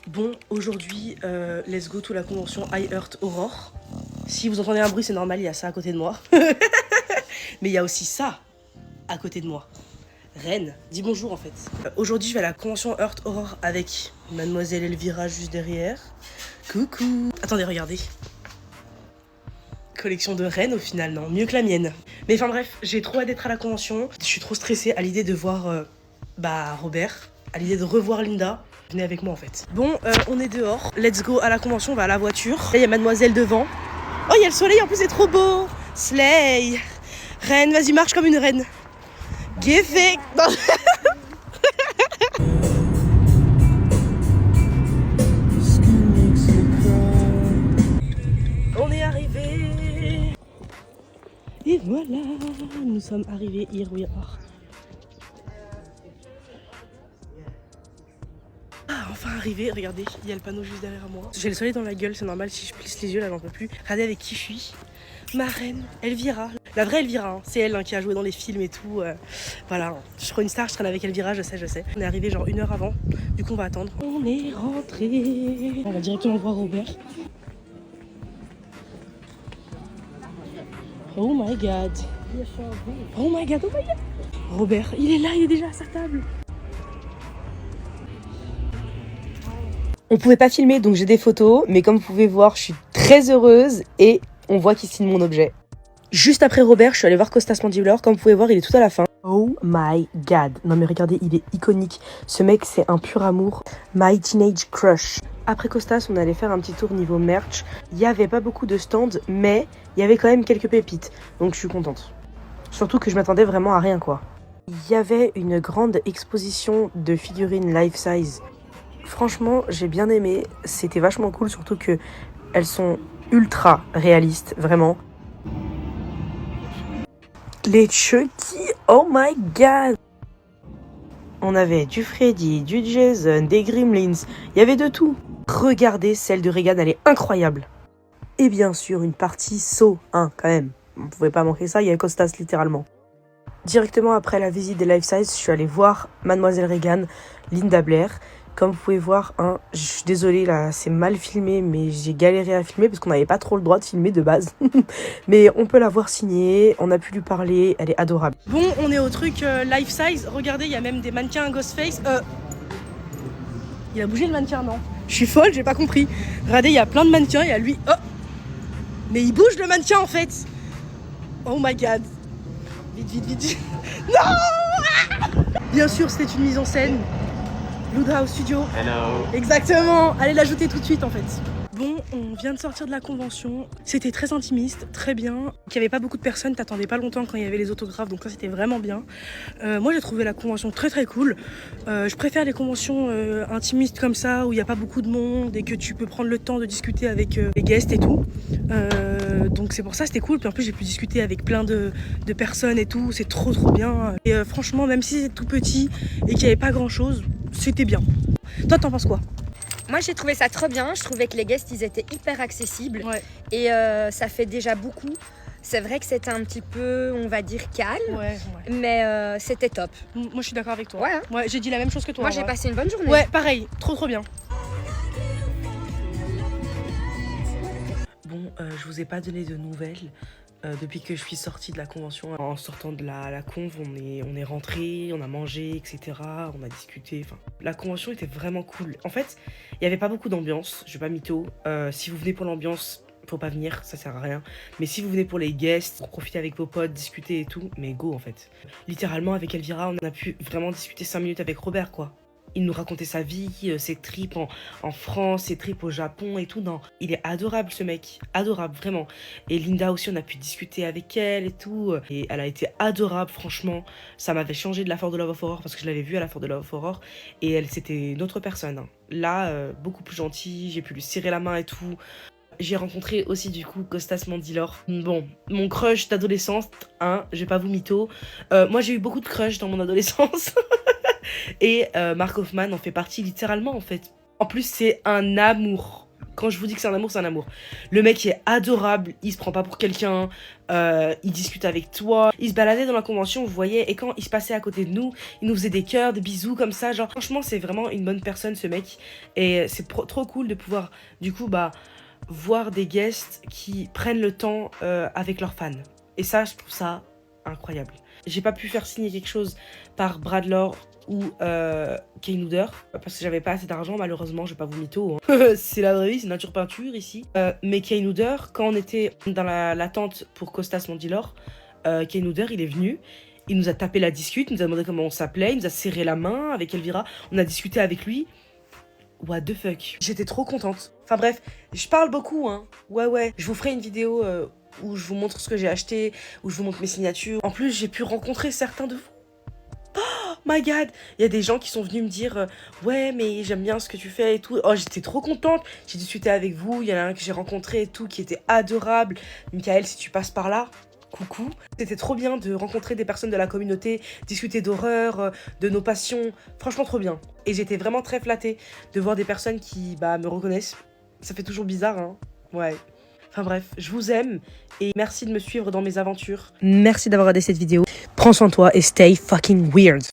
Bon, aujourd'hui, let's go to la convention I Heart Aurore. Si vous entendez un bruit, c'est normal, il y a ça à côté de moi. Mais il y a aussi ça à côté de moi. Reine, dis bonjour en fait. Aujourd'hui, je vais à la convention Heart Aurore avec Mademoiselle Elvira juste derrière. Coucou. Attendez, regardez. Collection de reines au final, non, mieux que la mienne. Mais enfin bref, j'ai trop hâte d'être à la convention. Je suis trop stressée à l'idée de voir Robert, à l'idée de revoir Linda. Venez avec moi en fait. Bon, on est dehors. Let's go à la convention, on va à la voiture. Là, il y a Mademoiselle devant. Oh, il y a le soleil, en plus c'est trop beau. Slay. Reine, vas-y, marche comme une reine. Give it. On est arrivé. Et voilà, nous sommes arrivés. Here we are. Ah, enfin arrivé, regardez, il y a le panneau juste derrière moi. J'ai le soleil dans la gueule, c'est normal, si je plisse les yeux là j'en peux plus. Regardez avec qui je suis. Ma reine, Elvira. La vraie Elvira, hein. C'est elle qui a joué dans les films et tout. Voilà, je suis une star, je traîne avec Elvira, je sais. On est arrivé genre 1 heure avant, du coup on va attendre. On est rentré. On va directement voir Robert. Oh my god. Oh my god, oh my god. Robert, il est là, il est déjà à sa table. On pouvait pas filmer donc j'ai des photos, mais comme vous pouvez voir, je suis très heureuse et on voit qu'il signe mon objet. Juste après Robert, je suis allée voir Costas Mandibulor, comme vous pouvez voir, il est tout à la fin. Oh my god. Non mais regardez, il est iconique. Ce mec, c'est un pur amour. My teenage crush. Après Costas, on allait faire un petit tour niveau merch. Il y avait pas beaucoup de stands, mais il y avait quand même quelques pépites. Donc je suis contente. Surtout que je m'attendais vraiment à rien quoi. Il y avait une grande exposition de figurines life size. Franchement, j'ai bien aimé. C'était vachement cool, surtout que elles sont ultra réalistes, vraiment. Les Chucky, oh my god! On avait du Freddy, du Jason, des Gremlins, il y avait de tout. Regardez, celle de Regan, elle est incroyable. Et bien sûr, une partie Saw, hein, quand même. On pouvait pas manquer ça, il y a Costas littéralement. Directement après la visite des Life Size, je suis allée voir Mademoiselle Regan, Linda Blair. Comme vous pouvez voir, hein, je suis désolée, là, c'est mal filmé, mais j'ai galéré à filmer parce qu'on n'avait pas trop le droit de filmer de base. Mais on peut la voir signée, on a pu lui parler, elle est adorable. Bon, on est au truc life size. Regardez, il y a même des mannequins Ghostface. Il a bougé le mannequin, non? Je suis folle, j'ai pas compris. Regardez, il y a plein de mannequins, il y a lui. Oh! Mais il bouge le mannequin en fait! Oh my god! Vite. Non! Bien sûr, c'était une mise en scène. Loudhouse Studio. Hello. Exactement. Allez l'ajouter tout de suite en fait. Bon, on vient de sortir de la convention. C'était très intimiste, très bien. Il n'y avait pas beaucoup de personnes, t'attendais pas longtemps quand il y avait les autographes, donc ça c'était vraiment bien. Moi j'ai trouvé la convention très cool. Je préfère les conventions intimistes comme ça, où il n'y a pas beaucoup de monde et que tu peux prendre le temps de discuter avec les guests et tout. Donc c'est pour ça c'était cool. Puis en plus j'ai pu discuter avec plein de personnes et tout, c'est trop bien. Et franchement, même si c'est tout petit et qu'il n'y avait pas grand chose, c'était bien. Toi t'en penses quoi? Moi j'ai trouvé ça trop bien, je trouvais que les guests ils étaient hyper accessibles. Ouais. Et ça fait déjà beaucoup. C'est vrai que c'était un petit peu, on va dire, calme, mais c'était top. Moi je suis d'accord avec toi. Ouais, hein. Ouais, j'ai dit la même chose que toi. Moi j'ai passé une bonne journée. Ouais, pareil, trop bien. Bon, je vous ai pas donné de nouvelles. Depuis que je suis sortie de la convention, en sortant de la conve, on est rentré, on a mangé, etc. On a discuté. Enfin, la convention était vraiment cool. En fait, il n'y avait pas beaucoup d'ambiance, je vais pas mytho. Si vous venez pour l'ambiance, faut pas venir, ça sert à rien. Mais si vous venez pour les guests, pour profiter avec vos potes, discuter et tout, mais go en fait. Littéralement, avec Elvira, on a pu vraiment discuter 5 minutes avec Robert, quoi. Il nous racontait sa vie, ses trips en France, ses trips au Japon et tout. Non, il est adorable ce mec, adorable vraiment. Et Linda aussi, on a pu discuter avec elle et tout. Et elle a été adorable, franchement. Ça m'avait changé de la Foire de Love of Aurore parce que je l'avais vue à la Foire de Love of Aurore. Et elle, c'était une autre personne, hein. Là, beaucoup plus gentille, j'ai pu lui serrer la main et tout. J'ai rencontré aussi du coup Costas Mandylor. Bon, mon crush d'adolescence, hein, je vais pas vous mytho. Moi j'ai eu beaucoup de crush dans mon adolescence. Et Mark Hoffman en fait partie littéralement en fait. En plus c'est un amour. Quand je vous dis que c'est un amour, c'est un amour. Le mec est adorable, il se prend pas pour quelqu'un, il discute avec toi, il se baladait dans la convention, vous voyez, et quand il se passait à côté de nous, il nous faisait des cœurs, des bisous comme ça, genre franchement c'est vraiment une bonne personne ce mec, et c'est trop cool de pouvoir du coup voir des guests qui prennent le temps avec leurs fans. Et ça, je trouve ça incroyable. J'ai pas pu faire signer quelque chose par Brad Lore ou Kane Hodder parce que j'avais pas assez d'argent, malheureusement, je vais pas vous mytho, hein. C'est la vraie vie, c'est nature peinture ici. Mais Kane Hodder, quand on était dans l'attente pour Costas Mandylor, Kane Hodder il est venu, il nous a tapé la discute, il nous a demandé comment on s'appelait, il nous a serré la main avec Elvira, on a discuté avec lui. What the fuck. J'étais trop contente. Enfin bref, je parle beaucoup, hein. Ouais. Je vous ferai une vidéo où je vous montre ce que j'ai acheté, où je vous montre mes signatures. En plus, j'ai pu rencontrer certains de vous. Oh my god. Il y a des gens qui sont venus me dire ouais, mais j'aime bien ce que tu fais et tout. Oh, j'étais trop contente. J'ai discuté avec vous. Il y en a un que j'ai rencontré et tout qui était adorable. Michael, si tu passes par là, coucou. C'était trop bien de rencontrer des personnes de la communauté, discuter d'horreur, de nos passions. Franchement, trop bien. Et j'étais vraiment très flattée de voir des personnes qui me reconnaissent. Ça fait toujours bizarre, hein. Ouais. Enfin bref, je vous aime et merci de me suivre dans mes aventures. Merci d'avoir regardé cette vidéo. Prends soin de toi et stay fucking weird.